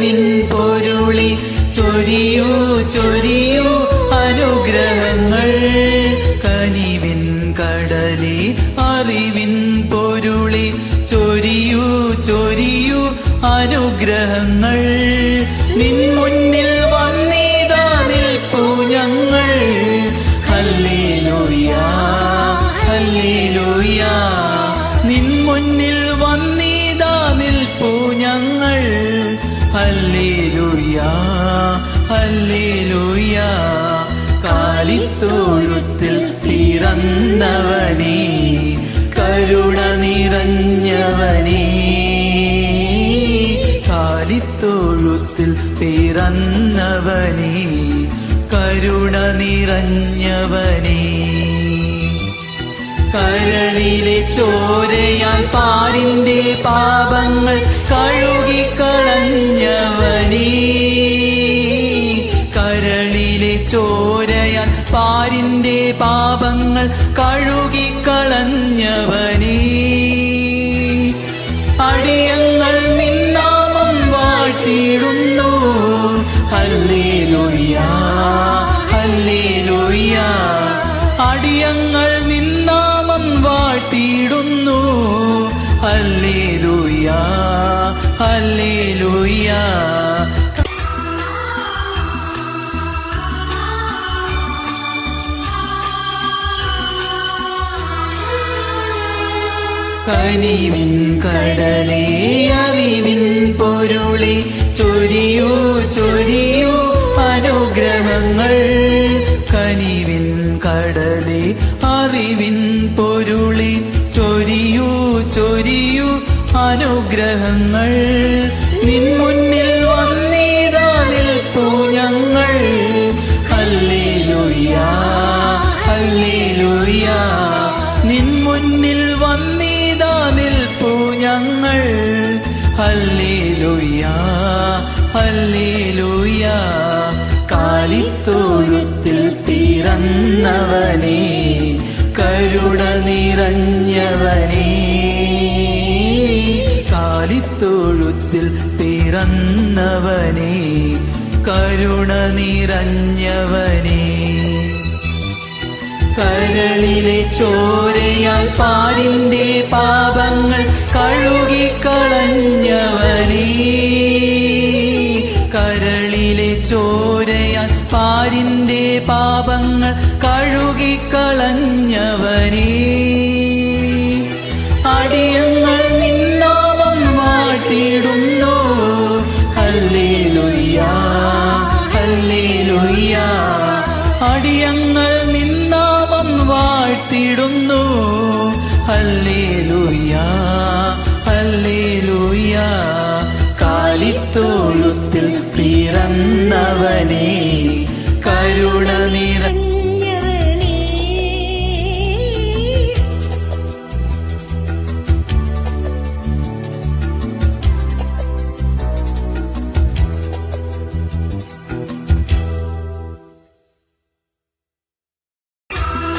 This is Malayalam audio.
അറിവിൻ പൊരുളി ചൊരിയൂ ചൊരിയൂ അനുഗ്രഹങ്ങൾ. കനിവിൻ കടലി അറിവിൻ പൊരുളി ചൊരിയൂ ചൊരിയൂ അനുഗ്രഹങ്ങൾ. നിൻ മുന്നിൽ വന്നിതാ നിൽപ്പു ഞങ്ങൾ. Hallelujah hallelujah. നിൻ മുന്നിൽ വന്നിതാ നിൽപ്പു ഞങ്ങൾ. Hallelujah hallelujah. കാലിത്തൊഴുത്തിൽ പിറന്നവനേ, കരുണ നിറഞ്ഞവനേ. കാലിത്തൊഴുത്തിൽ പിറന്നവനേ, കരുണ നിറഞ്ഞവനേ. കരളിലെ ചോരയാൽ പാരിന്റെ പാപങ്ങൾ കഴുകിക്കളഞ്ഞവനേ. കരളിലെ ചോരയാൽ പാരിന്റെ പാപങ്ങൾ കഴുകിക്കളഞ്ഞവനേ. അടിയങ്ങൾ നിന്നാമം വാഴ്ത്തിയിടുന്നു. Hallelujah hallelujah. അടിയങ്ങൾ നിന്നാമം വാഴ്ത്തിയിടുന്നു. Hallelujah hallelujah. കനിവിൻ കടലേ അറിവിൻ പൊരുളി ചൊരിയൂ ചൊരിയൂ അനുഗ്രഹങ്ങൾ. കനിവിൻ കടലേ അറിവിൻ പൊരുളി ചൊരിയൂ ചൊരിയൂ അനുഗ്രഹങ്ങൾ. നിൻ മുന്നിൽ വന്നിതാ നിൽപ്പു ഞങ്ങൾ. Hallelujah hallelujah. നിൻ മുന്നിൽ വന്നിതാ നിൽപ്പു ഞങ്ങൾ. Hallelujah hallelujah. കാലിത്തൊഴുത്തിൽ പിറന്നവനേ, കരുണ നിറഞ്ഞവനേ. കാലിത്തൊഴുത്തിൽ പിറന്നവനേ, കരുണ നിറഞ്ഞവനേ. കരളിലെ ചോരയാൽ പാരിന്റെ പാപങ്ങൾ കഴുകിക്കളഞ്ഞവനേ. കരളിലെ ചോരയാൽ പാരിന്റെ പാപങ്ങൾ കഴുകിക്കളഞ്ഞവനേ. അടിയങ്ങൾ നിന്നാമം വാഴ്ത്തിയിടുന്നു. Hallelujah hallelujah. അടിയങ്ങൾ നിന്നാമം വാഴ്ത്തിയിടുന്നു. Hallelujah hallelujah. കാലിത്തൊഴുത്തിൽ പിറന്നവനേ,